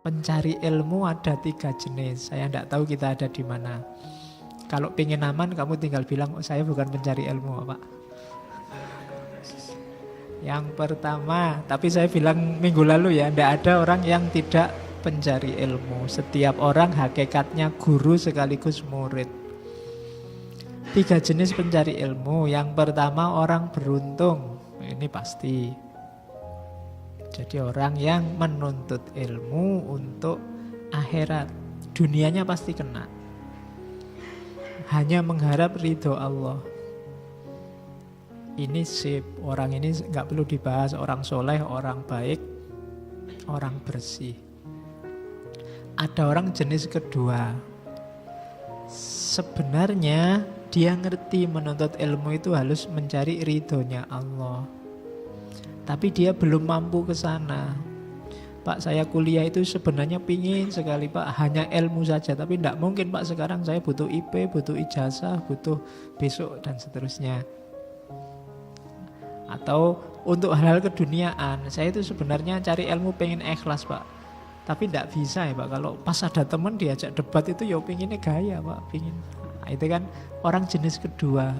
pencari ilmu ada 3 jenis. Saya tidak tahu kita ada di mana. Kalau pengen aman, kamu tinggal bilang, oh, saya bukan pencari ilmu, Pak. Yang pertama, tapi saya bilang minggu lalu ya, tidak ada orang yang tidak pencari ilmu. Setiap orang hakikatnya guru sekaligus murid. 3 jenis pencari ilmu. Yang pertama orang beruntung. Ini pasti. Jadi orang yang menuntut ilmu untuk akhirat. Dunianya pasti kena. Hanya mengharap ridho Allah. Ini sip. Orang ini nggak perlu dibahas. Orang soleh, orang baik, orang bersih. Ada orang jenis kedua. Sebenarnya dia ngerti menuntut ilmu itu harus mencari ridhonya Allah. Tapi dia belum mampu ke sana. Pak, saya kuliah itu sebenarnya pingin sekali Pak, hanya ilmu saja. Tapi tidak mungkin Pak, sekarang saya butuh IP, butuh ijazah, butuh besok dan seterusnya. Atau untuk hal-hal keduniaan, saya itu sebenarnya cari ilmu pengen ikhlas Pak. Tapi tidak bisa ya Pak, kalau pas ada teman diajak debat itu ya pinginnya gaya Pak, pingin. Nah, itu kan orang jenis kedua.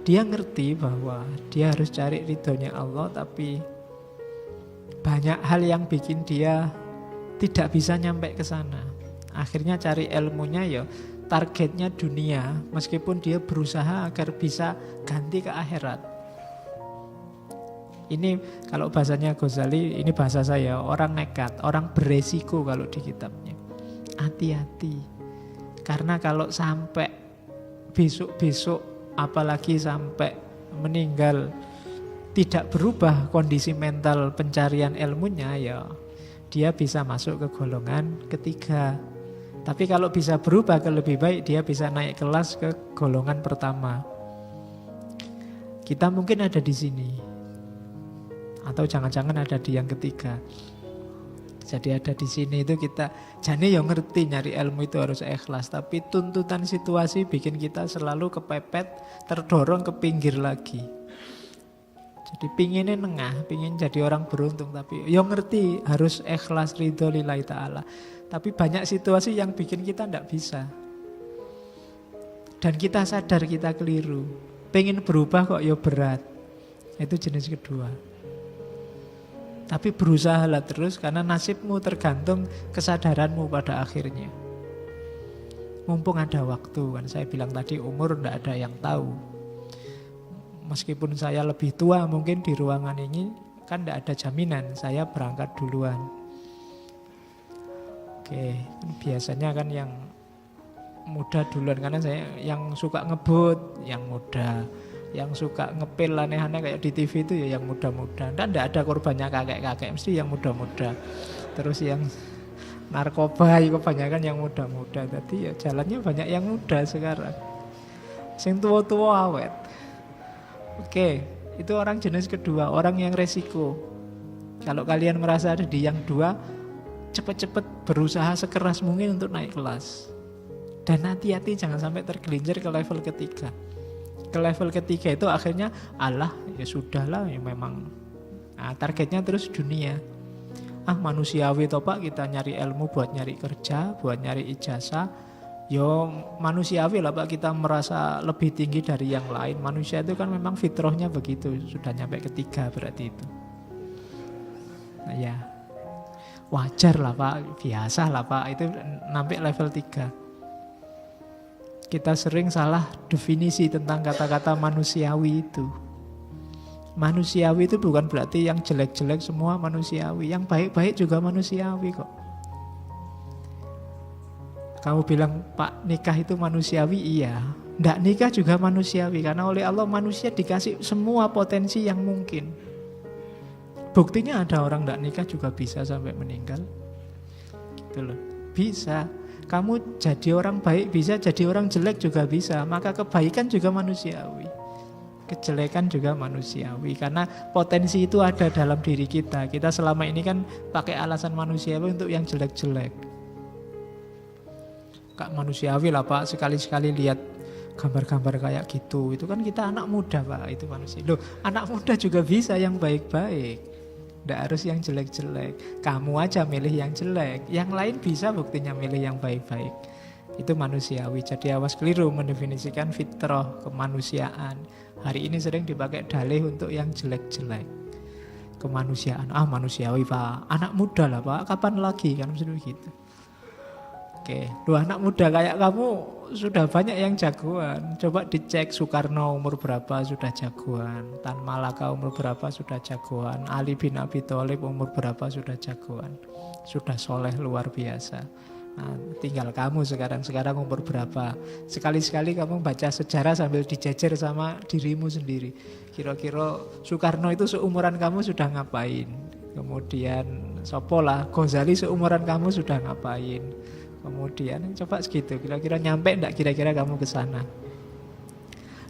Dia ngerti bahwa dia harus cari ridhonya Allah, tapi banyak hal yang bikin dia tidak bisa nyampe ke sana. Akhirnya cari ilmunya ya targetnya dunia, meskipun dia berusaha agar bisa ganti ke akhirat. Ini kalau bahasanya Ghazali, ini bahasa saya, orang nekat, orang beresiko kalau di kitabnya. Hati-hati. Karena kalau sampai besok-besok, apalagi sampai meninggal, tidak berubah kondisi mental pencarian ilmunya, ya dia bisa masuk ke golongan ketiga. Tapi kalau bisa berubah ke lebih baik, dia bisa naik kelas ke golongan pertama. Kita mungkin ada di sini. Atau jangan-jangan ada di yang ketiga. Jadi ada di sini itu kita jane yang ngerti nyari ilmu itu harus ikhlas, tapi tuntutan situasi bikin kita selalu kepepet, terdorong ke pinggir lagi. Jadi pinginnya nengah, pingin jadi orang beruntung, tapi yang ngerti harus ikhlas ridho lillahi ta'ala. Tapi banyak situasi yang bikin kita tidak bisa. Dan kita sadar kita keliru. Pengen berubah kok ya berat. Itu jenis kedua. Tapi berusahalah terus karena nasibmu tergantung kesadaranmu pada akhirnya. Mumpung ada waktu, kan saya bilang tadi umur tidak ada yang tahu. Meskipun saya lebih tua mungkin di ruangan ini, kan tidak ada jaminan saya berangkat duluan. Oke, biasanya kan yang muda duluan, karena saya yang suka ngebut, yang muda. Yang suka ngepil aneh-aneh kayak di TV itu ya yang muda-muda. Dan tidak ada korbannya kakek-kakek, mesti yang muda-muda. Terus yang narkoba kebanyakan yang muda-muda. Tadi ya jalannya banyak yang muda sekarang. Sing tua-tua awet. Oke, itu orang jenis kedua, orang yang resiko. Kalau kalian merasa ada di yang dua, cepat-cepat berusaha sekeras mungkin untuk naik kelas. Dan hati-hati jangan sampai tergelincir ke level ketiga. Ke level ketiga itu akhirnya Allah ya sudahlah ya memang. Nah, targetnya terus dunia. Manusiawi toh Pak, kita nyari ilmu buat nyari kerja, buat nyari ijazah. Yo manusiawi lah Pak, kita merasa lebih tinggi dari yang lain. Manusia itu kan memang fitrahnya begitu. Sudah nyampe ketiga berarti itu. Nah, ya wajar lah Pak, biasa lah Pak, itu sampai level 3. Kita sering salah definisi tentang kata-kata manusiawi itu. Manusiawi itu bukan berarti yang jelek-jelek semua manusiawi. Yang baik-baik juga manusiawi kok. Kamu bilang Pak nikah itu manusiawi, iya. Nggak nikah juga manusiawi. Karena oleh Allah manusia dikasih semua potensi yang mungkin. Buktinya ada orang nggak nikah juga bisa sampai meninggal. Gitu loh. Bisa. Kamu jadi orang baik bisa, jadi orang jelek juga bisa. Maka kebaikan juga manusiawi, kejelekan juga manusiawi. Karena potensi itu ada dalam diri kita. Kita selama ini kan pakai alasan manusiawi untuk yang jelek-jelek. Kak manusiawi lah Pak, sekali-sekali lihat gambar-gambar kayak gitu. Itu kan kita anak muda Pak, itu manusia. Loh, anak muda juga bisa yang baik-baik. Nggak harus yang jelek-jelek. Kamu aja milih yang jelek, yang lain bisa buktinya milih yang baik-baik. Itu manusiawi. Jadi awas keliru mendefinisikan fitrah, kemanusiaan. Hari ini sering dipakai dalih untuk yang jelek-jelek. Kemanusiaan, manusiawi Pak. Anak muda lah Pak, kapan lagi? Kan mesti begitu. Oke, dua anak muda kayak kamu sudah banyak yang jagoan. Coba dicek Soekarno umur berapa sudah jagoan, Tan Malaka umur berapa sudah jagoan, Ali bin Abi Thalib umur berapa sudah jagoan. Sudah soleh luar biasa. Nah, tinggal kamu sekarang umur berapa. Sekali-sekali kamu baca sejarah sambil dijejer sama dirimu sendiri. Kira-kira Soekarno itu seumuran kamu sudah ngapain? Kemudian sopolah Ghazali seumuran kamu sudah ngapain? Kemudian coba segitu, kira-kira nyampe enggak kira-kira kamu ke sana.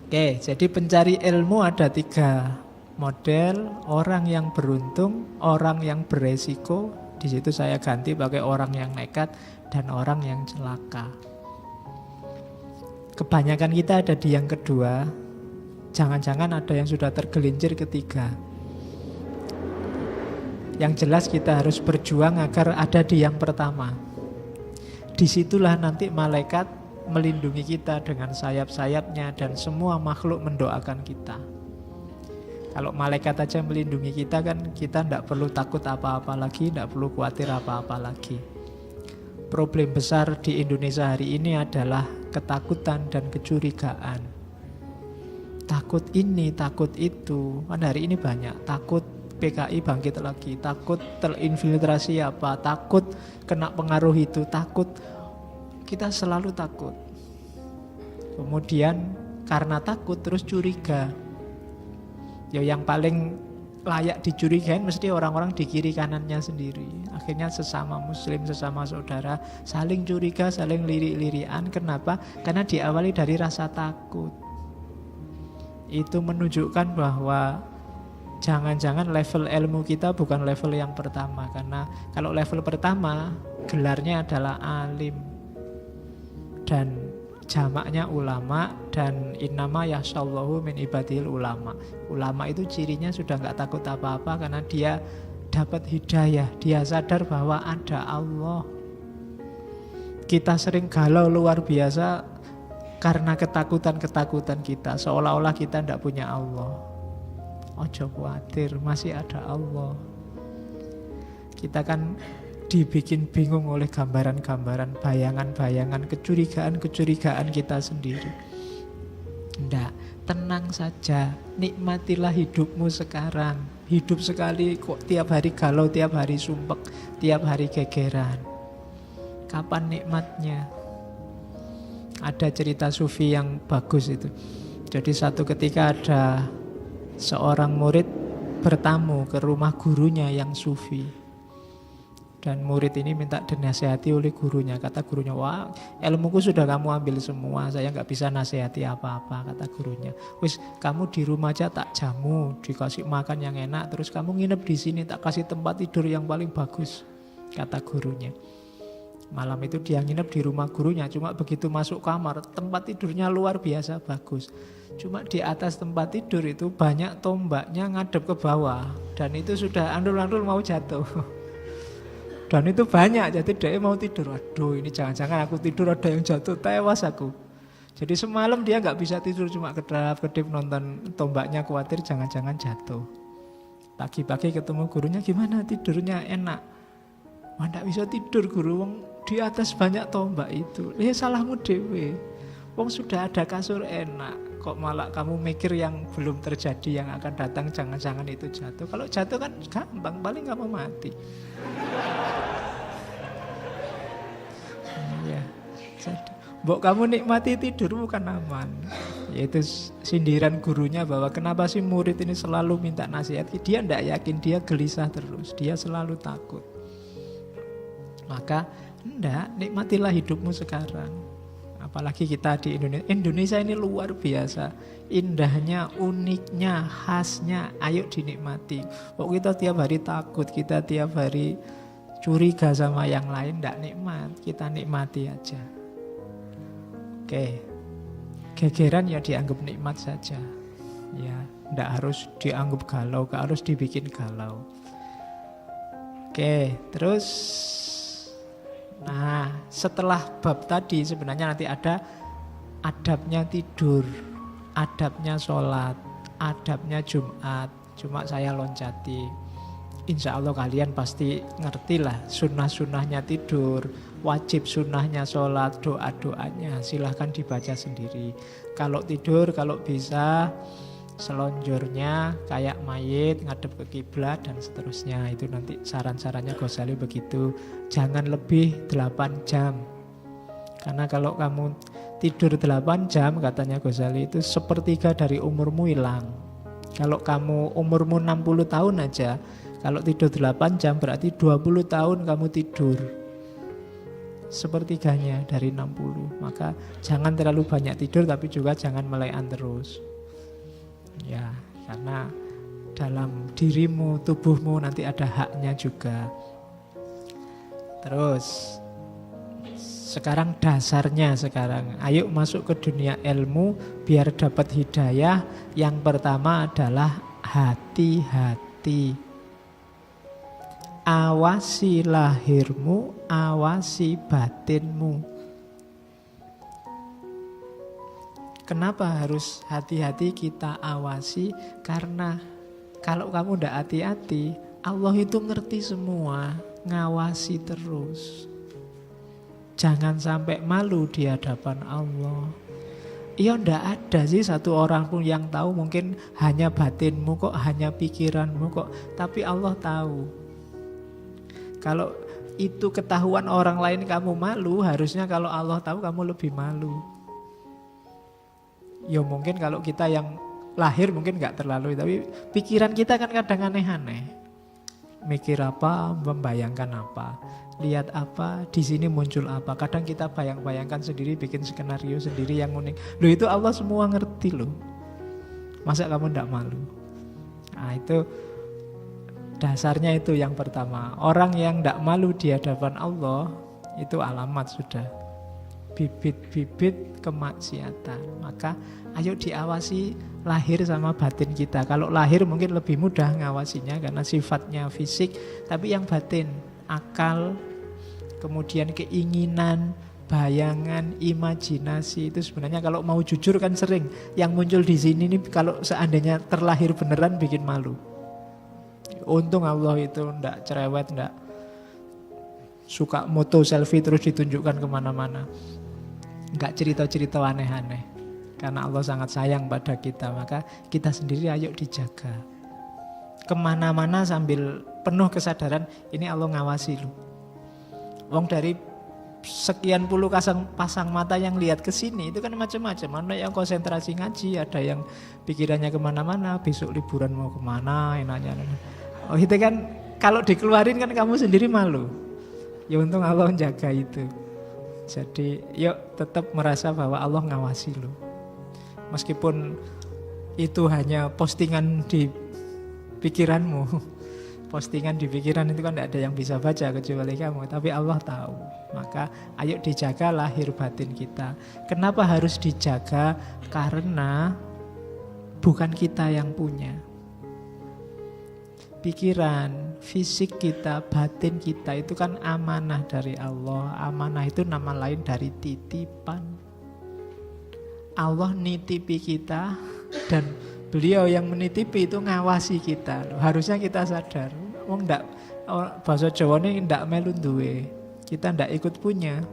Oke, jadi pencari ilmu ada 3 model, orang yang beruntung, orang yang beresiko, di situ saya ganti pakai orang yang nekat, dan orang yang celaka. Kebanyakan kita ada di yang kedua, jangan-jangan ada yang sudah tergelincir ketiga. Yang jelas kita harus berjuang agar ada di yang pertama. Disitulah nanti malaikat melindungi kita dengan sayap-sayapnya dan semua makhluk mendoakan kita. Kalau malaikat aja melindungi kita kan kita tidak perlu takut apa-apa lagi, tidak perlu khawatir apa-apa lagi. Problem besar di Indonesia hari ini adalah ketakutan dan kecurigaan. Takut ini, takut itu. Kan hari ini banyak takut PKI bangkit lagi, takut terinfiltrasi apa, takut kena pengaruh itu, takut. Kita selalu takut. Kemudian karena takut terus curiga. Ya yang paling layak dicurigain mesti orang-orang di kiri kanannya sendiri. Akhirnya sesama muslim, sesama saudara saling curiga, saling lirik-lirikan. Kenapa? Karena diawali dari rasa takut. Itu menunjukkan bahwa jangan-jangan level ilmu kita bukan level yang pertama. Karena kalau level pertama gelarnya adalah alim dan jamaknya ulama, dan innama yahsyallahu min ibadil ulama. Ulama itu cirinya sudah gak takut apa-apa karena dia dapat hidayah. Dia sadar bahwa ada Allah. Kita sering galau luar biasa karena ketakutan-ketakutan kita, seolah-olah kita tidak punya Allah. Ojo khawatir, masih ada Allah. Kita kan dibikin bingung oleh gambaran-gambaran, bayangan-bayangan, kecurigaan-kecurigaan kita sendiri. Nggak, tenang saja, nikmatilah hidupmu sekarang. Hidup sekali kok tiap hari galau, tiap hari sumpek, tiap hari gegeran. Kapan nikmatnya? Ada cerita sufi yang bagus itu. Jadi satu ketika ada seorang murid bertamu ke rumah gurunya yang sufi. Dan murid ini minta dinasehati oleh gurunya. Kata gurunya, wah ilmuku sudah kamu ambil semua, saya gak bisa nasehati apa-apa. Kata gurunya, wis kamu di rumah aja tak jamu, dikasih makan yang enak, terus kamu nginep di sini, tak kasih tempat tidur yang paling bagus. Kata gurunya. Malam itu dia nginep di rumah gurunya. Cuma begitu masuk kamar, tempat tidurnya luar biasa bagus. Cuma di atas tempat tidur itu banyak tombaknya ngadep ke bawah. Dan itu sudah andul-andul mau jatuh. Dan itu banyak, jadi dia mau tidur. Aduh, ini jangan-jangan aku tidur ada yang jatuh, tewas aku. Jadi semalam dia gak bisa tidur, cuma kedap-kedip nonton tombaknya, khawatir jangan-jangan jatuh. Pagi-pagi ketemu gurunya, gimana tidurnya enak? Wah, gak bisa tidur guru, wong di atas banyak tombak itu. Ya salahmu dewe. Wong sudah ada kasur enak, kok malah kamu mikir yang belum terjadi, yang akan datang, jangan-jangan itu jatuh. Kalau jatuh kan gampang, paling kamu mati. Ya, mbok kamu nikmati tidurmu kan aman. Yaitu sindiran gurunya bahwa kenapa sih murid ini selalu minta nasihat. Dia tidak yakin, dia gelisah terus, dia selalu takut. Maka enggak, nikmatilah hidupmu sekarang. Apalagi kita di Indonesia. Indonesia ini luar biasa. Indahnya, uniknya, khasnya. Ayo dinikmati. Kok kita tiap hari takut, kita tiap hari curiga sama yang lain, enggak nikmat. Kita nikmati aja. Oke. Gegeran ya dianggap nikmat saja. Ya, enggak harus dianggap galau, enggak harus dibikin galau. Oke, terus nah setelah bab tadi sebenarnya nanti ada adabnya tidur, adabnya sholat, adabnya Jumat. Cuma saya loncati. Insya Allah kalian pasti ngerti lah sunnah-sunnahnya tidur, wajib sunnahnya sholat, doa-doanya. Silahkan dibaca sendiri. Kalau tidur, kalau bisa selonjornya kayak mayit, ngadep ke kiblat dan seterusnya. Itu nanti saran-sarannya Ghazali begitu. Jangan lebih 8 jam. Karena kalau kamu tidur 8 jam katanya Ghazali itu sepertiga dari umurmu hilang. Kalau kamu umurmu 60 tahun aja, kalau tidur 8 jam berarti 20 tahun kamu tidur. Sepertiganya dari 60. Maka jangan terlalu banyak tidur tapi juga jangan melekan terus. Ya, karena dalam dirimu, tubuhmu nanti ada haknya juga. Terus sekarang dasarnya sekarang. Ayo masuk ke dunia ilmu biar dapat hidayah. Yang pertama adalah hati-hati. Awasi lahirmu, awasi batinmu. Kenapa harus hati-hati kita awasi? Karena kalau kamu tidak hati-hati, Allah itu ngerti semua, ngawasi terus. Jangan sampai malu di hadapan Allah. Iya ndak ada sih satu orang pun yang tahu, mungkin hanya batinmu kok, hanya pikiranmu kok. Tapi Allah tahu. Kalau itu ketahuan orang lain kamu malu, harusnya kalau Allah tahu kamu lebih malu. Ya mungkin kalau kita yang lahir mungkin gak terlalu, tapi pikiran kita kan kadang aneh-aneh. Mikir apa, membayangkan apa, lihat apa, di sini muncul apa. Kadang kita bayang-bayangkan sendiri, bikin skenario sendiri yang unik. Loh itu Allah semua ngerti loh. Masa kamu gak malu? Nah itu dasarnya itu yang pertama. Orang yang tidak malu di hadapan Allah itu alamat sudah bibit-bibit kemaksiatan. Maka ayo diawasi lahir sama batin kita. Kalau lahir mungkin lebih mudah ngawasinya karena sifatnya fisik. Tapi yang batin, akal, kemudian keinginan, bayangan, imajinasi itu sebenarnya kalau mau jujur kan sering yang muncul di sini nih kalau seandainya terlahir beneran bikin malu. Untung Allah itu ndak cerewet, ndak suka moto selfie terus ditunjukkan kemana-mana. Nggak cerita-cerita aneh-aneh. Karena Allah sangat sayang pada kita, maka kita sendiri ayo dijaga. Kemana-mana sambil penuh kesadaran, ini Allah ngawasi lu. Wong dari sekian puluh pasang mata yang lihat ke sini itu kan macam-macam. Ada yang konsentrasi ngaji, ada yang pikirannya kemana-mana, besok liburan mau kemana, enaknya. Oh itu kan kalau dikeluarin kan kamu sendiri malu. Ya untung Allah menjaga itu. Jadi yuk tetap merasa bahwa Allah ngawasi lo. Meskipun itu hanya postingan di pikiranmu. Postingan di pikiran itu kan tidak ada yang bisa baca kecuali kamu. Tapi Allah tahu. Maka ayo dijaga lahir batin kita. Kenapa harus dijaga? Karena bukan kita yang punya. Pikiran, fisik kita, batin kita itu kan amanah dari Allah. Amanah itu nama lain dari titipan. Allah nitipi kita dan beliau yang menitipi itu ngawasi kita. Harusnya kita sadar. Wong ndak bahasa Jawa ini ndak melu duwe. Kita ndak ikut punya.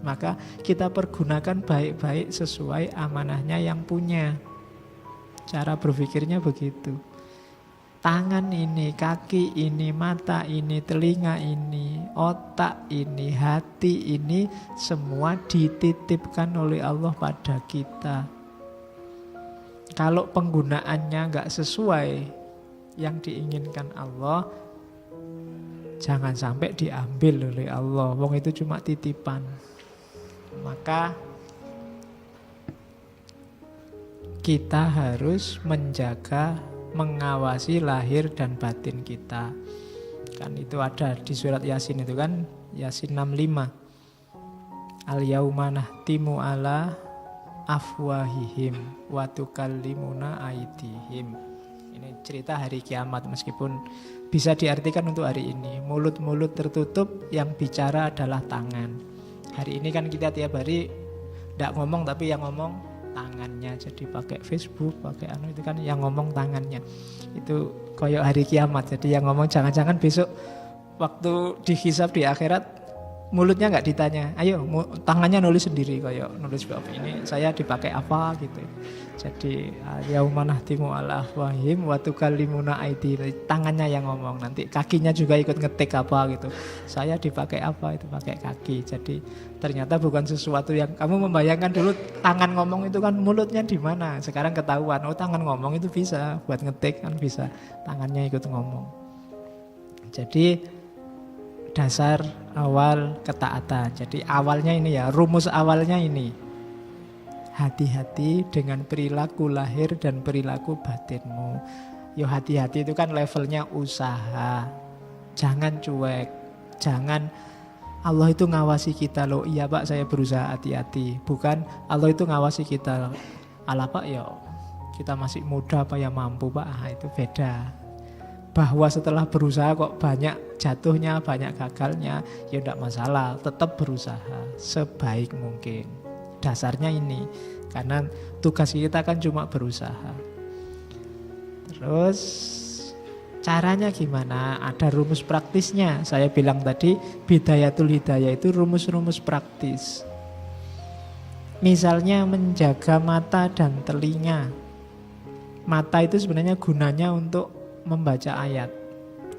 Maka kita pergunakan baik-baik sesuai amanahnya yang punya. Cara berpikirnya begitu. Tangan ini, kaki ini, mata ini, telinga ini, otak ini, hati ini, semua dititipkan oleh Allah pada kita. Kalau penggunaannya gak sesuai yang diinginkan Allah, jangan sampai diambil oleh Allah. Wong itu cuma titipan. Maka kita harus menjaga, mengawasi lahir dan batin kita. Kan itu ada di surat Yasin itu kan, Yasin 65. Al-yauma nahtimu ala afwahihim wa tukallimuna aydihim. Ini cerita hari kiamat meskipun bisa diartikan untuk hari ini. Mulut-mulut tertutup, yang bicara adalah tangan. Hari ini kan kita tiap hari tidak ngomong, tapi yang ngomong tangannya. Jadi pakai Facebook, pakai itu kan yang ngomong tangannya. Itu koyok hari kiamat. Jadi yang ngomong jangan-jangan besok waktu dihisab di akhirat mulutnya nggak ditanya, ayo tangannya nulis sendiri, kayak nulis bab ini saya dipakai apa gitu. Jadi yauma nahtimu ala afwahim wa tukallimuna aidi, tangannya yang ngomong, nanti kakinya juga ikut ngetik apa gitu. Saya dipakai apa, itu pakai kaki. Jadi ternyata bukan sesuatu yang kamu membayangkan dulu tangan ngomong itu kan mulutnya di mana. Sekarang ketahuan, oh tangan ngomong itu bisa buat ngetik kan bisa, tangannya ikut ngomong. Jadi dasar awal ketaatan. Jadi awalnya ini ya, rumus awalnya ini. Hati-hati dengan perilaku lahir dan perilaku batinmu. Yo hati-hati itu kan levelnya usaha. Jangan cuek. Jangan Allah itu ngawasi kita loh. Iya Pak, saya berusaha hati-hati. Bukan Allah itu ngawasi kita. Alah Pak ya, kita masih muda apa ya mampu Pak. Itu beda. Bahwa setelah berusaha kok banyak jatuhnya, banyak gagalnya, ya tidak masalah, tetap berusaha sebaik mungkin. Dasarnya ini, karena tugas kita kan cuma berusaha. Terus caranya gimana? Ada rumus praktisnya. Saya bilang tadi, bidayatul hidayah itu rumus-rumus praktis. Misalnya menjaga mata dan telinga. Mata itu sebenarnya gunanya untuk membaca ayat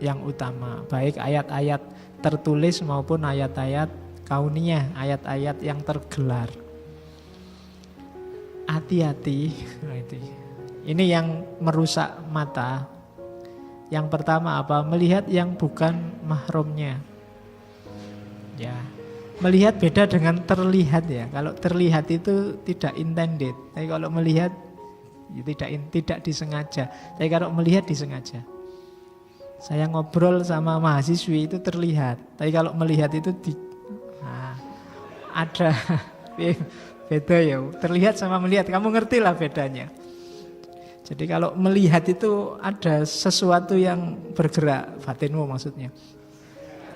yang utama, baik ayat-ayat tertulis maupun ayat-ayat kauniyah, ayat-ayat yang tergelar. Hati-hati, ini yang merusak mata. Yang pertama apa? Melihat yang bukan mahramnya. Ya, melihat beda dengan terlihat ya. Kalau terlihat itu tidak intended, tapi kalau melihat tidak disengaja. Tapi kalau melihat disengaja. Saya ngobrol sama mahasiswi itu terlihat. Tapi kalau melihat itu ada beda ya. Terlihat sama melihat. Kamu ngerti lah bedanya. Jadi kalau melihat itu ada sesuatu yang bergerak, batinmu maksudnya.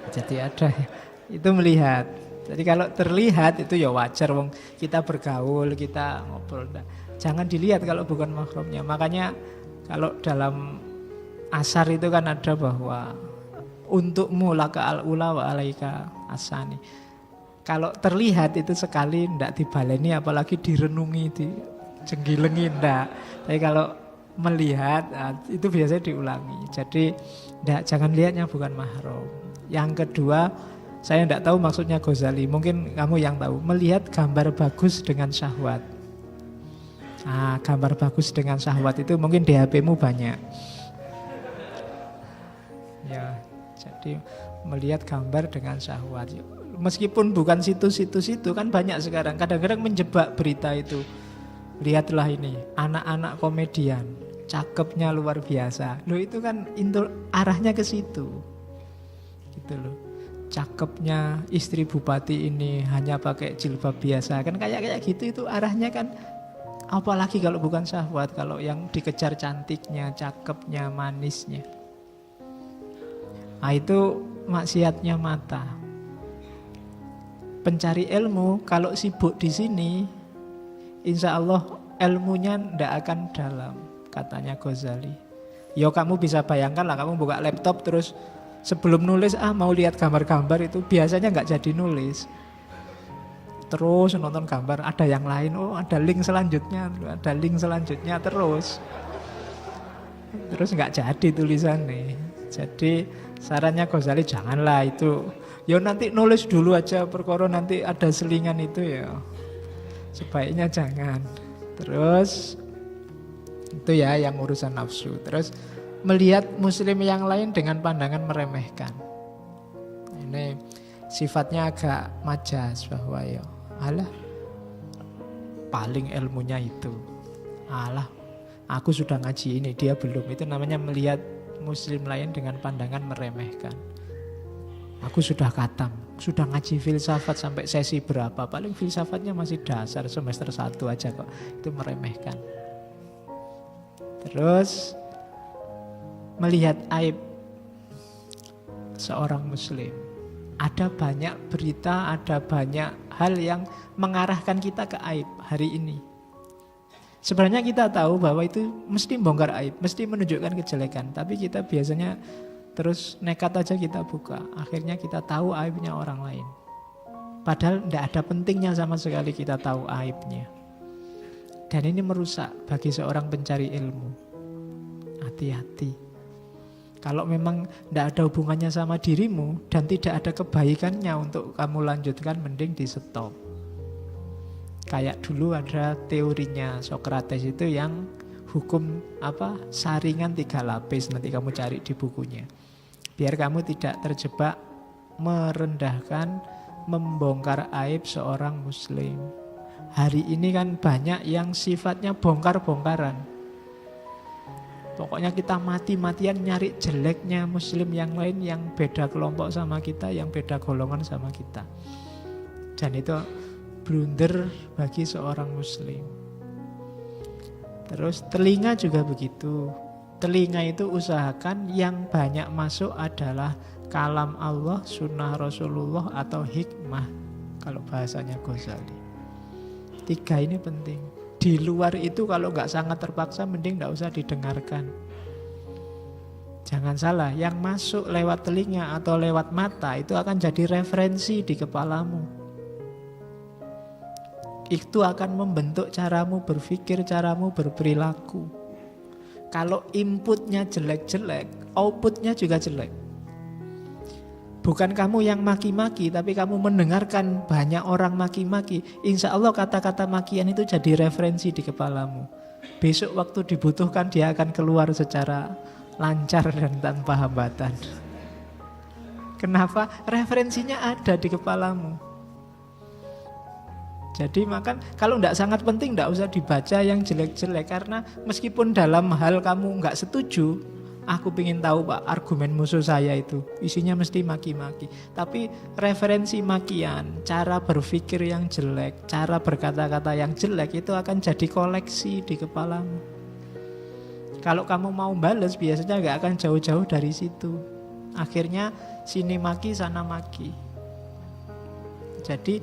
Jadi ada itu melihat. Jadi kalau terlihat itu ya wajar, wong kita bergaul, kita ngobrol. Jangan dilihat kalau bukan mahramnya. Makanya kalau dalam asar itu kan ada bahwa untukmu laka al-ula wa alaika asani. Kalau terlihat itu sekali ndak dibaleni, apalagi direnungi, dijenggilengi ndak. Tapi kalau melihat itu biasanya diulangi. Jadi jangan lihatnya bukan mahram. Yang kedua, saya ndak tahu maksudnya Ghazali, mungkin kamu yang tahu. Melihat gambar bagus dengan syahwat. Gambar bagus dengan syahwat itu mungkin di HP-mu banyak. Ya, jadi melihat gambar dengan syahwat. Meskipun bukan situs-situs itu kan banyak sekarang. Kadang-kadang menjebak berita itu. Lihatlah ini, anak-anak komedian, cakepnya luar biasa. Loh itu kan arahnya ke situ. Gitu loh. Cakepnya istri bupati ini hanya pakai jilbab biasa. Kan kayak gitu itu arahnya kan. Apalagi kalau bukan syahwat, kalau yang dikejar cantiknya, cakepnya, manisnya. Itu maksiatnya mata. Pencari ilmu kalau sibuk di sini, insya Allah ilmunya tidak akan dalam, katanya Ghazali. Yo kamu bisa bayangkan lah, kamu buka laptop terus sebelum nulis mau lihat gambar-gambar itu biasanya nggak jadi nulis. Terus nonton gambar, ada yang lain, ada link selanjutnya, terus nggak jadi tulisannya. Jadi sarannya Ghazali janganlah itu. Ya nanti nulis dulu aja, perkara nanti ada selingan itu ya. Sebaiknya jangan. Terus itu ya yang urusan nafsu. Terus melihat muslim yang lain dengan pandangan meremehkan. Ini sifatnya agak majas bahwa ya alah paling ilmunya itu. Alah aku sudah ngaji ini, dia belum. Itu namanya melihat muslim lain dengan pandangan meremehkan. Aku sudah khatam, sudah ngaji filsafat sampai sesi berapa, paling filsafatnya masih dasar semester 1 aja kok. Itu meremehkan. Terus melihat aib seorang muslim. Ada banyak berita, ada banyak hal yang mengarahkan kita ke aib hari ini. Sebenarnya kita tahu bahwa itu mesti bongkar aib, mesti menunjukkan kejelekan. Tapi kita biasanya terus nekat aja kita buka. Akhirnya kita tahu aibnya orang lain. Padahal tidak ada pentingnya sama sekali kita tahu aibnya. Dan ini merusak bagi seorang pencari ilmu. Hati-hati. Kalau memang tidak ada hubungannya sama dirimu dan tidak ada kebaikannya untuk kamu lanjutkan, mending di stop. Kayak dulu ada teorinya Socrates itu yang hukum saringan 3 lapis, nanti kamu cari di bukunya. Biar kamu tidak terjebak merendahkan, membongkar aib seorang muslim. Hari ini kan banyak yang sifatnya bongkar-bongkaran. Pokoknya kita mati-matian nyari jeleknya muslim yang lain yang beda kelompok sama kita, yang beda golongan sama kita. Dan itu blunder bagi seorang muslim. Terus telinga juga begitu. Telinga itu usahakan yang banyak masuk adalah kalam Allah, sunnah Rasulullah atau hikmah kalau bahasanya Ghazali. 3 ini penting. Di luar itu kalau nggak sangat terpaksa mending nggak usah didengarkan. Jangan salah, yang masuk lewat telinga atau lewat mata itu akan jadi referensi di kepalamu. Itu akan membentuk caramu berpikir, caramu berperilaku. Kalau inputnya jelek-jelek, outputnya juga jelek. Bukan kamu yang maki-maki, tapi kamu mendengarkan banyak orang maki-maki. Insya Allah kata-kata makian itu jadi referensi di kepalamu. Besok waktu dibutuhkan dia akan keluar secara lancar dan tanpa hambatan. Kenapa? Referensinya ada di kepalamu. Jadi makan kalau tidak sangat penting tidak usah dibaca yang jelek-jelek. Karena meskipun dalam hal kamu nggak setuju, aku ingin tahu Pak, argumen musuh saya itu isinya mesti maki-maki. Tapi referensi makian, cara berpikir yang jelek, cara berkata-kata yang jelek itu akan jadi koleksi di kepalamu. Kalau kamu mau balas biasanya nggak akan jauh-jauh dari situ. Akhirnya sini maki, sana maki. Jadi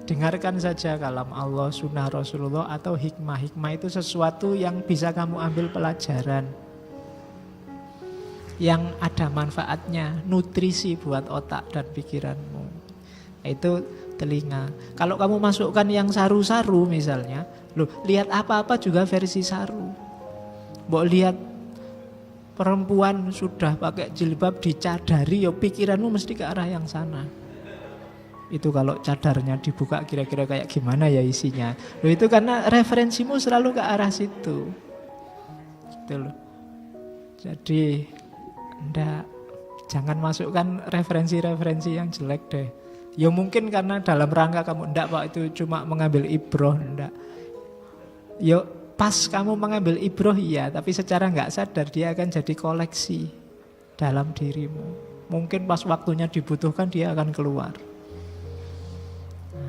dengarkan saja kalam Allah, sunnah Rasulullah atau hikmah. Hikmah itu sesuatu yang bisa kamu ambil pelajaran, yang ada manfaatnya, nutrisi buat otak dan pikiranmu. Itu telinga. Kalau kamu masukkan yang saru-saru misalnya, lihat apa-apa juga versi saru. Mbok lihat perempuan sudah pakai jilbab dicadari, ya pikiranmu mesti ke arah yang sana. Itu kalau cadarnya dibuka kira-kira kayak gimana ya isinya. Itu karena referensimu selalu ke arah situ. Gitu loh. Jadi jangan masukkan referensi-referensi yang jelek deh. Ya mungkin karena dalam rangka kamu Pak itu cuma mengambil ibroh, Ya pas kamu mengambil ibroh iya, tapi secara nggak sadar dia akan jadi koleksi dalam dirimu. Mungkin pas waktunya dibutuhkan dia akan keluar.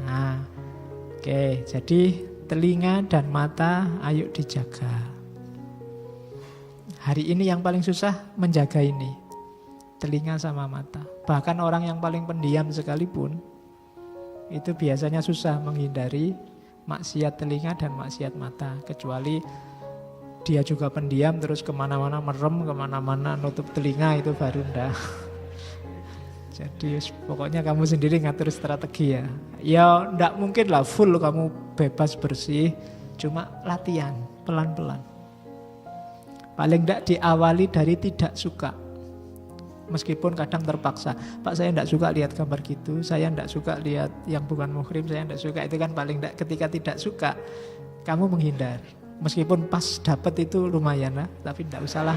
Nah, oke, jadi telinga dan mata ayo dijaga. Hari ini yang paling susah menjaga ini, telinga sama mata. Bahkan orang yang paling pendiam sekalipun itu biasanya susah menghindari maksiat telinga dan maksiat mata. Kecuali dia juga pendiam terus kemana-mana merem, kemana-mana nutup telinga, itu baru ndak. Jadi pokoknya kamu sendiri ngatur strategi ya. Ya ndak mungkin lah full kamu bebas bersih, cuma latihan pelan-pelan. Paling ndak diawali dari tidak suka. Meskipun kadang terpaksa. Pak saya ndak suka lihat gambar gitu, saya ndak suka lihat yang bukan muhrim, saya ndak suka. Itu kan paling ndak ketika tidak suka kamu menghindar. Meskipun pas dapat itu lumayan lah, tapi ndak usahlah.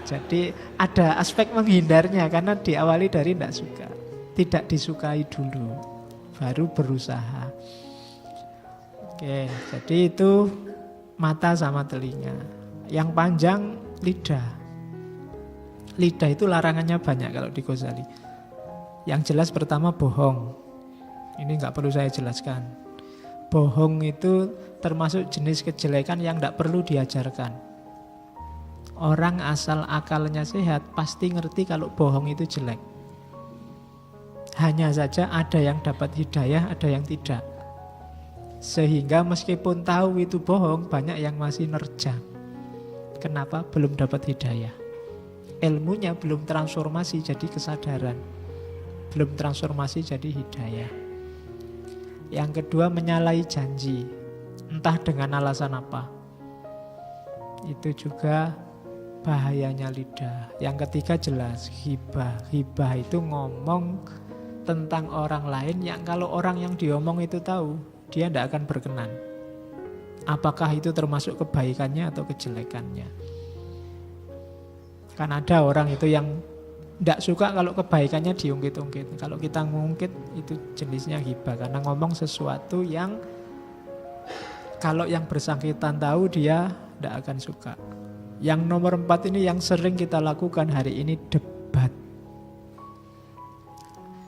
Jadi ada aspek menghindarnya karena diawali dari tidak suka. Tidak disukai dulu, baru berusaha. Oke, jadi itu mata sama telinga. Yang panjang lidah. Lidah itu larangannya banyak kalau di Ghazali. Yang jelas pertama bohong. Ini nggak perlu saya jelaskan. Bohong itu termasuk jenis kejelekan yang tidak perlu diajarkan. Orang asal akalnya sehat pasti ngerti kalau bohong itu jelek. Hanya saja ada yang dapat hidayah, ada yang tidak. Sehingga meskipun tahu itu bohong, banyak yang masih nerjang. Kenapa? Belum dapat hidayah. Ilmunya belum transformasi jadi kesadaran. Belum transformasi jadi hidayah. Yang kedua, menyalahi janji. Entah dengan alasan apa. Itu juga bahayanya lidah. Yang ketiga jelas, ghibah. Ghibah itu ngomong tentang orang lain yang kalau orang yang diomong itu tahu, dia tidak akan berkenan. Apakah itu termasuk kebaikannya atau kejelekannya? Kan ada orang itu yang tidak suka kalau kebaikannya diungkit-ungkit. Kalau kita ngungkit itu jenisnya ghibah, karena ngomong sesuatu yang kalau yang bersangkutan tahu dia tidak akan suka. Yang nomor 4 ini yang sering kita lakukan hari ini, debat.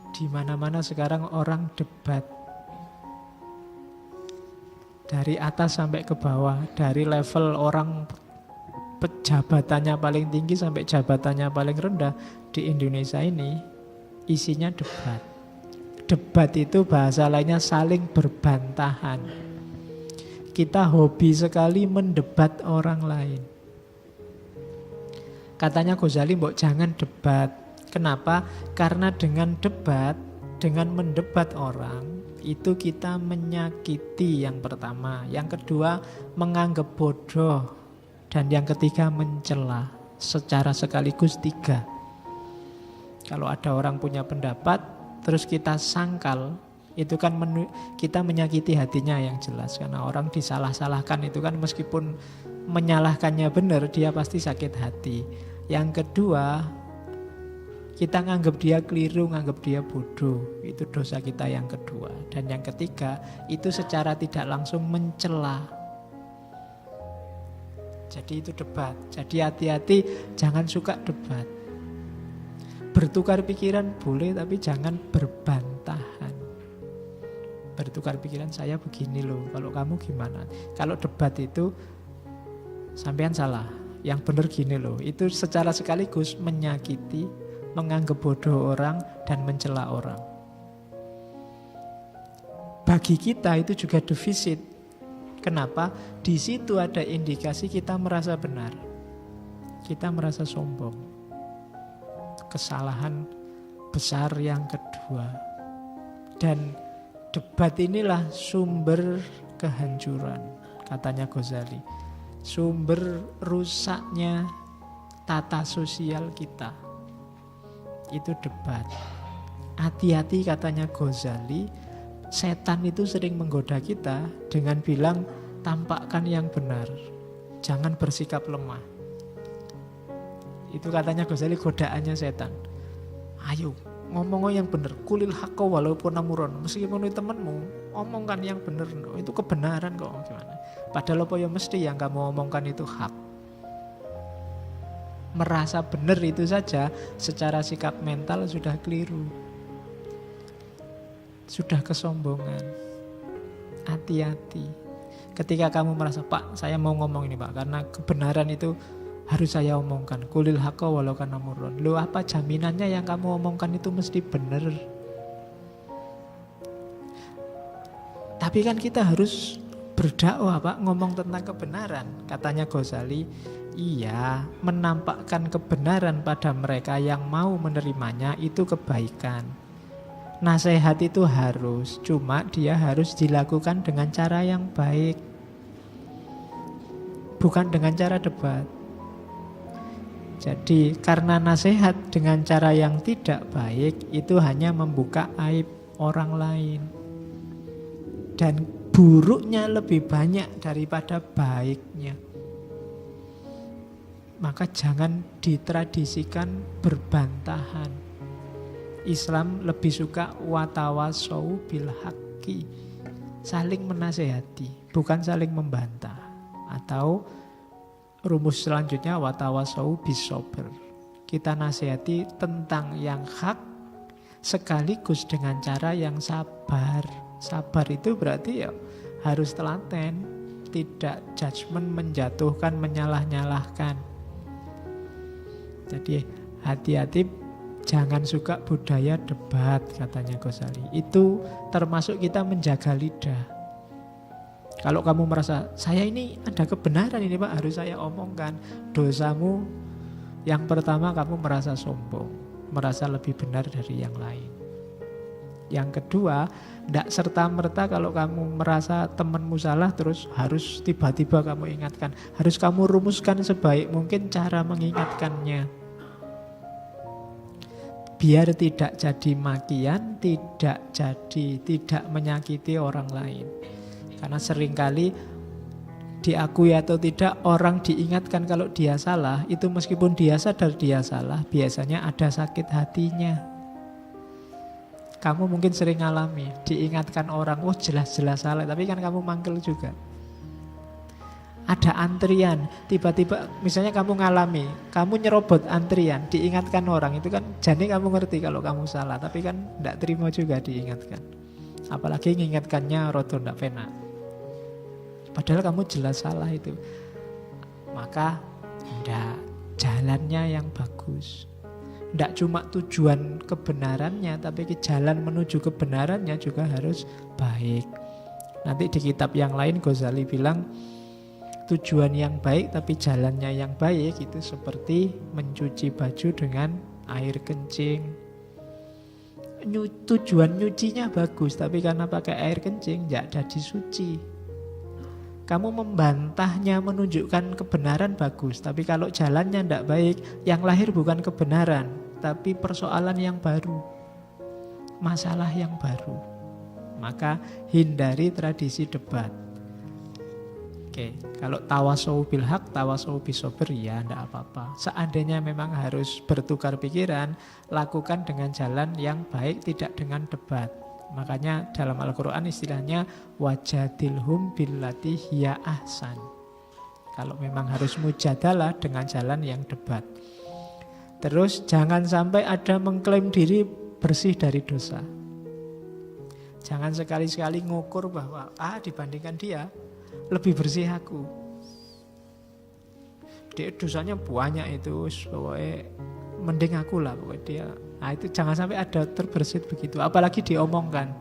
Di mana-mana sekarang orang debat. Dari atas sampai ke bawah, dari level orang pejabatannya paling tinggi sampai jabatannya paling rendah di Indonesia ini isinya debat. Debat itu bahasa lainnya saling berbantahan. Kita hobi sekali mendebat orang lain. Katanya Ghazali, mbok jangan debat. Kenapa? Karena dengan debat, dengan mendebat orang, itu kita menyakiti yang pertama. Yang kedua, menganggap bodoh. Dan yang ketiga, mencela. Secara sekaligus 3. Kalau ada orang punya pendapat, terus kita sangkal, itu kan kita menyakiti hatinya yang jelas. Karena orang disalah-salahkan itu kan meskipun menyalahkannya benar, dia pasti sakit hati. Yang kedua, kita nganggap dia keliru, nganggap dia bodoh. Itu dosa kita yang kedua. Dan yang ketiga, itu secara tidak langsung mencela. Jadi itu debat. Jadi hati-hati, jangan suka debat. Bertukar pikiran boleh, tapi jangan berbantahan. Bertukar pikiran, saya begini loh, kalau kamu gimana. Kalau debat itu, sampean salah, yang benar gini loh. Itu secara sekaligus menyakiti, menganggap bodoh orang, dan mencela orang. Bagi kita itu juga defisit. Kenapa? Di situ ada indikasi kita merasa benar. Kita merasa sombong. Kesalahan besar yang kedua. Dan debat inilah sumber kehancuran, katanya Ghazali. Sumber rusaknya tata sosial kita. Itu debat. Hati-hati katanya Ghazali, setan itu sering menggoda kita dengan bilang tampakkan yang benar, jangan bersikap lemah. Itu katanya Ghazali godaannya setan. Ayo ngomong yang benar, kulil haqqa walaupun namuron. Meskipun itu temanmu, omongkan yang benar. Itu kebenaran kok, gimana? Padahal apa ya mesti yang kamu omongkan itu hak. Merasa benar itu saja secara sikap mental sudah keliru. Sudah kesombongan. Hati-hati. Ketika kamu merasa, Pak, saya mau ngomong ini Pak, karena kebenaran itu harus saya omongkan. Kulil haqqa walau kana murran. Loh, apa jaminannya yang kamu omongkan itu mesti benar? Tapi kan kita harus berdakwah Pak, ngomong tentang kebenaran. Katanya Ghazali, iya, menampakkan kebenaran pada mereka yang mau menerimanya itu kebaikan. Nasihat itu harus, cuma dia harus dilakukan dengan cara yang baik, bukan dengan cara debat. Jadi karena nasihat dengan cara yang tidak baik itu hanya membuka aib orang lain. Dan buruknya lebih banyak daripada baiknya. Maka jangan ditradisikan berbantahan. Islam lebih suka watawasau bil haqqi, saling menasehati, bukan saling membantah. Atau rumus selanjutnya watawasau bisober, kita nasihati tentang yang hak sekaligus dengan cara yang sabar. Sabar itu berarti ya harus telaten, tidak judgement, menjatuhkan, menyalah-nyalahkan. Jadi hati-hati, jangan suka budaya debat, katanya Ghazali. Itu termasuk kita menjaga lidah. Kalau kamu merasa, saya ini ada kebenaran ini Pak, harus saya omongkan. Dosamu yang pertama, kamu merasa sombong, merasa lebih benar dari yang lain. Yang kedua, tidak serta-merta kalau kamu merasa temanmu salah terus harus tiba-tiba kamu ingatkan. Harus kamu rumuskan sebaik mungkin cara mengingatkannya. Biar tidak jadi makian, tidak menyakiti orang lain. Karena seringkali diakui atau tidak, orang diingatkan kalau dia salah, itu meskipun dia sadar dia salah, biasanya ada sakit hatinya. Kamu mungkin sering alami, diingatkan orang, oh jelas-jelas salah, tapi kan kamu mangkel juga. Ada antrian, tiba-tiba misalnya kamu ngalami, kamu nyerobot antrian, diingatkan orang, itu kan jadi kamu ngerti kalau kamu salah, tapi kan tidak terima juga diingatkan. Apalagi mengingatkannya rodo ndak penak. Padahal kamu jelas salah itu. Maka ndak, jalannya yang bagus. Ndak cuma tujuan kebenarannya, tapi jalan menuju kebenarannya juga harus baik. Nanti di kitab yang lain Ghazali bilang, tujuan yang baik tapi jalannya yang baik itu seperti mencuci baju dengan air kencing. Tujuan nyucinya bagus, tapi karena pakai air kencing nggak jadi suci. Kamu membantahnya menunjukkan kebenaran bagus, tapi kalau jalannya tidak baik, yang lahir bukan kebenaran, tapi persoalan yang baru, masalah yang baru. Maka hindari tradisi debat. Oke, kalau tawasau bil haq, tawasau bisober, ya tidak apa-apa. Seandainya memang harus bertukar pikiran, lakukan dengan jalan yang baik, tidak dengan debat. Makanya dalam Al-Quran istilahnya wajadilhum billati hiya ahsan. Kalau memang harus mujadalah dengan jalan yang debat. Terus jangan sampai ada mengklaim diri bersih dari dosa. Jangan sekali-sekali ngukur bahwa dibandingkan dia lebih bersih aku. Dia dosanya banyak itu, pokoknya mending aku lah pokoknya dia. Nah itu jangan sampai ada terbersit begitu. Apalagi diomongkan.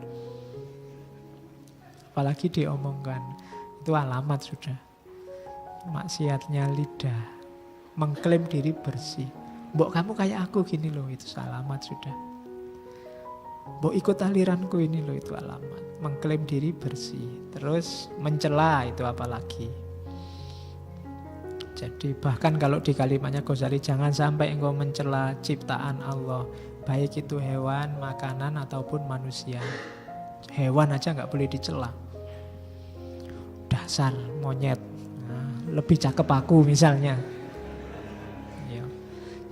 Itu alamat sudah. Maksiatnya lidah. Mengklaim diri bersih. Mbok kamu kayak aku gini loh, itu alamat sudah. Mbok ikut aliranku ini loh, itu alamat. Mengklaim diri bersih. Terus mencela, itu apalagi. Jadi bahkan kalau di kalimatnya Ghazali, jangan sampai engkau mencela ciptaan Allah, baik itu hewan, makanan ataupun manusia. Hewan aja nggak boleh dicela. Dasar monyet, lebih cakep aku misalnya. Ya,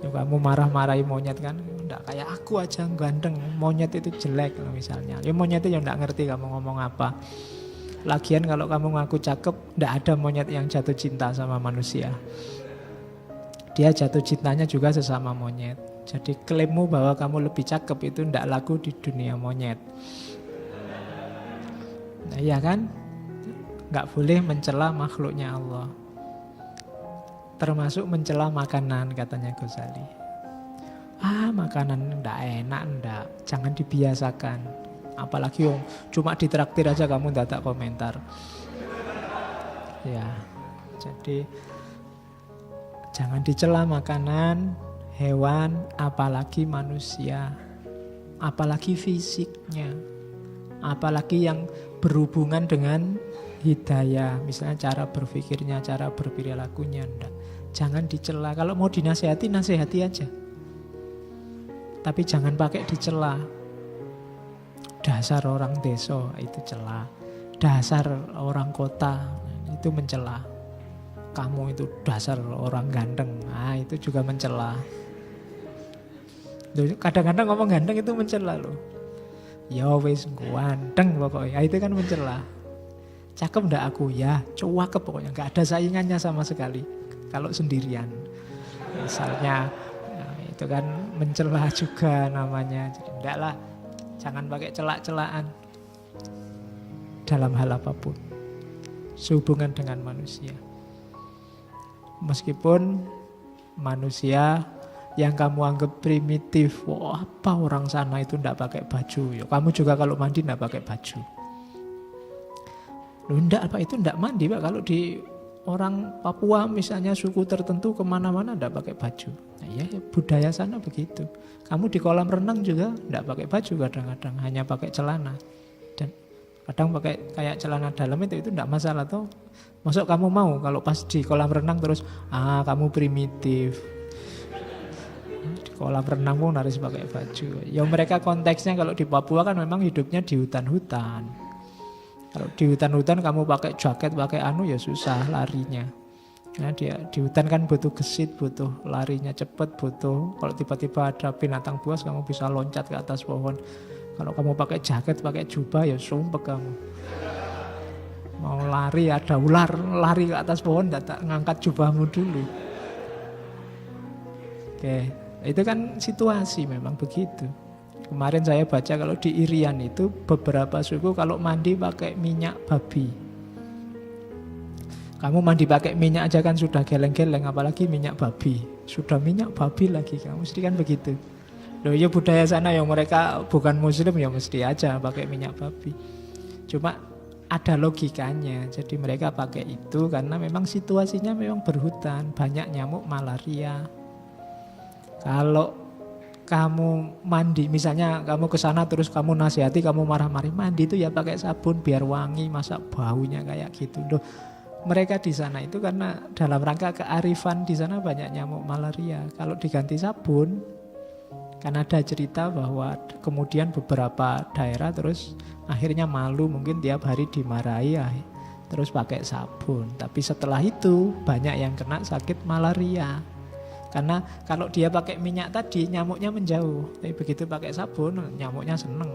kamu marah-marahi monyet kan, nggak kayak aku aja ganteng, monyet itu jelek misalnya. Ya monyet itu nggak ngerti kamu ngomong apa. Lagian kalau kamu ngaku cakep, tidak ada monyet yang jatuh cinta sama manusia. Dia jatuh cintanya juga sesama monyet. Jadi klaimmu bahwa kamu lebih cakep itu tidak laku di dunia monyet. Nah iya kan? Nggak boleh mencela makhluknya Allah. Termasuk mencela makanan, katanya Ghazali. Makanan tidak enak, tidak. Jangan dibiasakan. Apalagi cuma ditraktir aja kamu tidak komentar. Ya, jadi jangan dicela makanan, hewan, apalagi manusia, apalagi fisiknya, apalagi yang berhubungan dengan hidayah, misalnya cara berpikirnya, cara berperilakunya, enggak. Jangan dicela. Kalau mau dinasehati, nasehati aja. Tapi jangan pakai dicela. Dasar orang desa, itu cela. Dasar orang kota, itu mencela. Kamu itu dasar orang ganteng, itu juga mencela. Kadang-kadang ngomong ganteng itu mencela loh. Ya wis ganteng pokoknya, itu kan mencela. Cakep ndak aku? Ya cakep pokoknya, nggak ada saingannya sama sekali kalau sendirian. Misalnya, itu kan mencela juga namanya. Jadi enggak lah. Jangan pakai celak-celaan dalam hal apapun sehubungan dengan manusia. Meskipun manusia yang kamu anggap primitif. Wah, apa orang sana itu ndak pakai baju? Ya, kamu juga kalau mandi ndak pakai baju. Loh, ndak, Pak, itu ndak mandi, Pak. Kalau di orang Papua misalnya suku tertentu kemana-mana ndak pakai baju. Nah, ya, budaya sana begitu. Kamu di kolam renang juga ndak pakai baju kadang-kadang, hanya pakai celana. Dan kadang pakai kayak celana dalam itu ndak masalah toh. Masuk kamu mau kalau pas di kolam renang terus kamu primitif. Di kolam renang pun harus pakai baju. Ya mereka konteksnya kalau di Papua kan memang hidupnya di hutan-hutan. Kalau di hutan-hutan kamu pakai jaket, pakai ya susah larinya. Nah, dia di hutan kan butuh gesit, butuh larinya cepat, butuh kalau tiba-tiba ada binatang buas kamu bisa loncat ke atas pohon. Kalau kamu pakai jaket, pakai jubah ya sumpek kamu. Mau lari ada ular, lari ke atas pohon, tak ngangkat jubahmu dulu. Oke, itu kan situasi memang begitu. Kemarin saya baca kalau di Irian itu beberapa suku kalau mandi pakai minyak babi. Kamu mandi pakai minyak aja kan sudah geleng-geleng, apalagi minyak babi. Sudah minyak babi lagi, kamu mesti kan begitu. Loh ya budaya sana yang mereka bukan muslim ya mesti aja pakai minyak babi. Cuma ada logikanya, jadi mereka pakai itu karena memang situasinya memang berhutan, banyak nyamuk malaria. Kalau kamu mandi, misalnya kamu ke sana terus kamu nasihati, kamu marah-marah, mandi itu ya pakai sabun biar wangi, masa baunya kayak gitu. Loh, mereka di sana itu karena dalam rangka kearifan di sana banyak nyamuk malaria. Kalau diganti sabun, kan ada cerita bahwa kemudian beberapa daerah terus akhirnya malu, mungkin tiap hari dimarahi terus pakai sabun. Tapi setelah itu banyak yang kena sakit malaria. Karena kalau dia pakai minyak tadi nyamuknya menjauh. Tapi begitu pakai sabun nyamuknya seneng.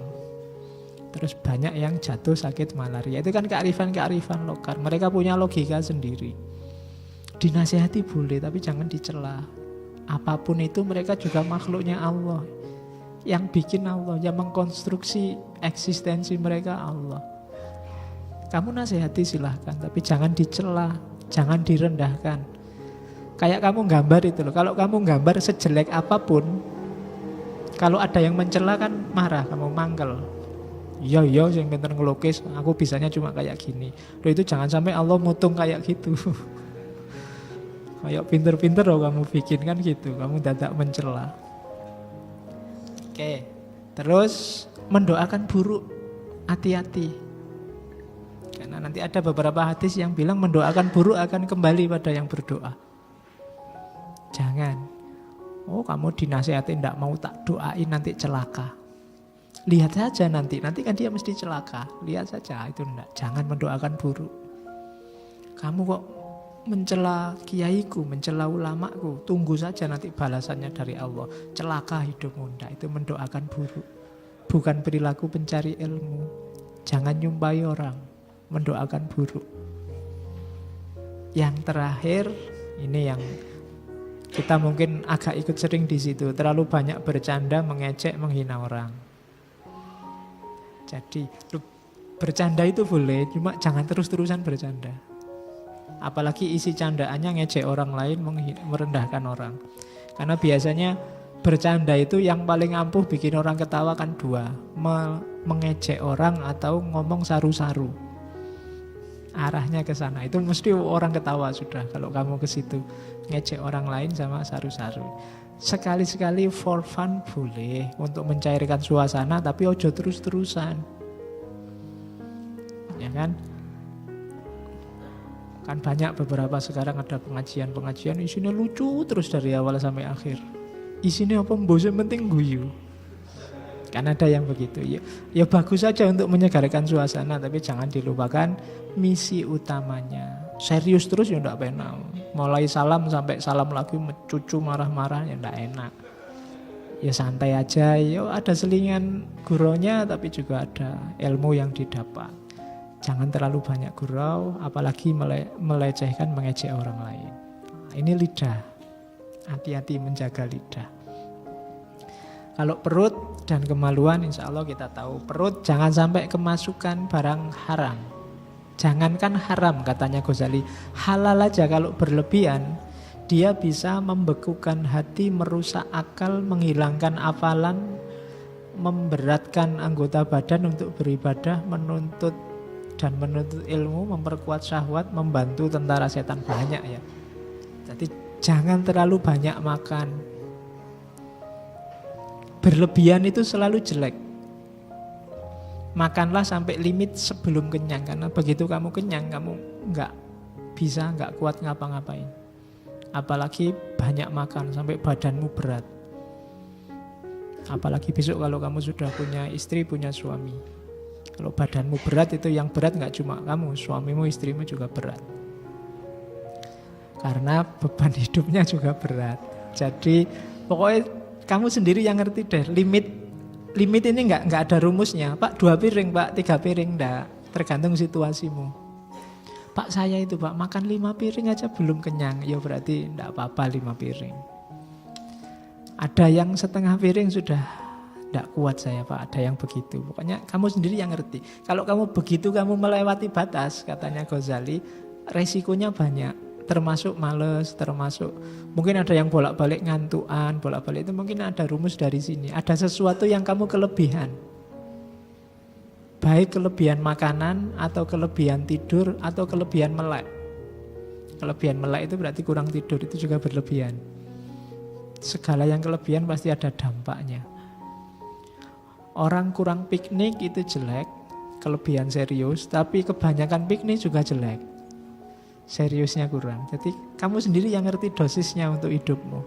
Terus banyak yang jatuh sakit malaria. Itu kan kearifan-kearifan lokal. Mereka punya logika sendiri. Dinasihati boleh tapi jangan dicela. Apapun itu mereka juga makhluknya Allah. Yang bikin Allah, yang mengkonstruksi eksistensi mereka Allah. Kamu nasihati silahkan, tapi jangan dicela, jangan direndahkan. Kayak kamu gambar itu loh, kalau kamu gambar sejelek apapun, kalau ada yang mencela kan marah, kamu mangkel. Iya, yang pintar ngelukis, aku bisanya cuma kayak gini. Loh itu jangan sampai Allah mutung kayak gitu. Kayak pinter-pinter loh kamu bikin kan gitu, kamu dadak mencela. Oke, terus mendoakan buruk, hati-hati. Karena nanti ada beberapa hadis yang bilang mendoakan buruk akan kembali pada yang berdoa. Jangan, kamu dinasihati tidak mau tak doain nanti celaka. Lihat saja nanti kan dia mesti celaka. Lihat saja itu enggak, jangan mendoakan buruk. Kamu kok mencela kiaiku, mencela ulamaku, tunggu saja nanti balasannya dari Allah. Celaka hidupmu, enggak, itu mendoakan buruk. Bukan perilaku pencari ilmu. Jangan nyumpai orang, mendoakan buruk. Yang terakhir, ini yang kita mungkin agak ikut sering di situ, terlalu banyak bercanda, mengejek, menghina orang. Jadi bercanda itu boleh, cuma jangan terus-terusan bercanda. Apalagi isi candaannya ngejek orang lain, merendahkan orang. Karena biasanya bercanda itu yang paling ampuh bikin orang ketawa kan dua. Mengejek orang atau ngomong saru-saru. Arahnya ke sana. Itu mesti orang ketawa sudah kalau kamu ke situ. Ngejek orang lain sama saru-saru. Sekali-sekali for fun boleh untuk mencairkan suasana, tapi ojo terus-terusan. Ya kan? Kan banyak beberapa sekarang ada pengajian-pengajian isinya lucu terus dari awal sampai akhir. Isinya apa mbok penting guyu. Kan ada yang begitu. Ya bagus saja untuk menyegarkan suasana, tapi jangan dilupakan misi utamanya. Serius terus ya enggak enak. Mulai salam sampai salam lagi cucu marah-marah ya enggak enak. Ya santai aja, ya ada selingan gurunya tapi juga ada ilmu yang didapat. Jangan terlalu banyak gurau, apalagi melecehkan, mengejek orang lain. Nah, ini lidah. Hati-hati menjaga lidah. Kalau perut dan kemaluan, insya Allah kita tahu. Perut jangan sampai kemasukan barang haram. Jangankan haram, katanya Ghazali. Halal aja kalau berlebihan, Dia bisa membekukan hati, merusak akal, menghilangkan hafalan, memberatkan anggota badan untuk beribadah, menuntut ilmu, memperkuat syahwat, membantu tentara setan. Banyak ya. Jadi jangan terlalu banyak makan. Berlebihan itu selalu jelek. Makanlah sampai limit sebelum kenyang, karena begitu kamu kenyang, kamu nggak kuat ngapa-ngapain. Apalagi banyak makan sampai badanmu berat. Apalagi besok kalau kamu sudah punya istri, punya suami. Kalau badanmu berat, itu yang berat nggak cuma kamu, suamimu, istrimu juga berat. Karena beban hidupnya juga berat. Jadi pokoknya kamu sendiri yang ngerti deh, limit ini nggak ada rumusnya. Pak 2 piring, Pak 3 piring, enggak. Tergantung situasimu. Pak saya itu Pak makan 5 piring aja belum kenyang. Ya berarti enggak apa-apa 5 piring. Ada yang setengah piring sudah enggak kuat saya Pak. Ada yang begitu. Pokoknya kamu sendiri yang ngerti. Kalau kamu begitu, kamu melewati batas, katanya Ghazali, resikonya banyak. Termasuk males, termasuk mungkin ada yang bolak-balik ngantuan, bolak-balik itu mungkin ada rumus dari sini. Ada sesuatu yang kamu kelebihan. Baik kelebihan makanan, atau kelebihan tidur, atau kelebihan melek. Kelebihan melek itu berarti kurang tidur, itu juga berlebihan. Segala yang kelebihan pasti ada dampaknya. Orang kurang piknik itu jelek, kelebihan serius, tapi kebanyakan piknik juga jelek. Seriusnya kurang. Jadi kamu sendiri yang ngerti dosisnya untuk hidupmu.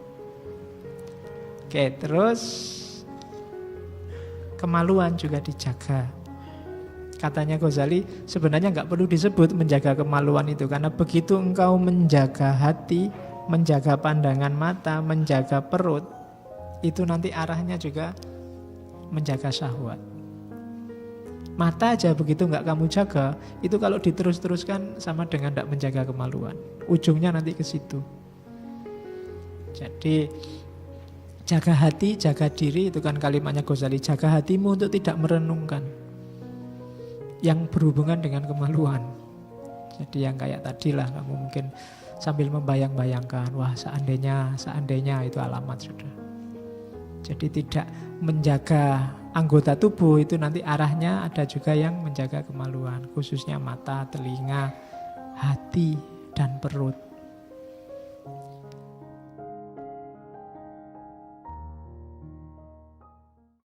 Oke, terus kemaluan juga dijaga. Katanya Ghazali, sebenarnya nggak perlu disebut menjaga kemaluan itu, karena begitu engkau menjaga hati, menjaga pandangan mata, menjaga perut, itu nanti arahnya juga menjaga syahwat. Mata aja begitu nggak kamu jaga, itu kalau diterus-teruskan sama dengan tidak menjaga kemaluan. Ujungnya nanti ke situ. Jadi jaga hati, jaga diri, itu kan kalimatnya Ghazali. Jaga hatimu untuk tidak merenungkan yang berhubungan dengan kemaluan. Jadi yang kayak tadi lah, kamu mungkin sambil membayang-bayangkan, wah seandainya itu alamat sudah. Jadi tidak menjaga anggota tubuh, itu nanti arahnya ada juga yang menjaga kemaluan, khususnya mata, telinga, hati, dan perut.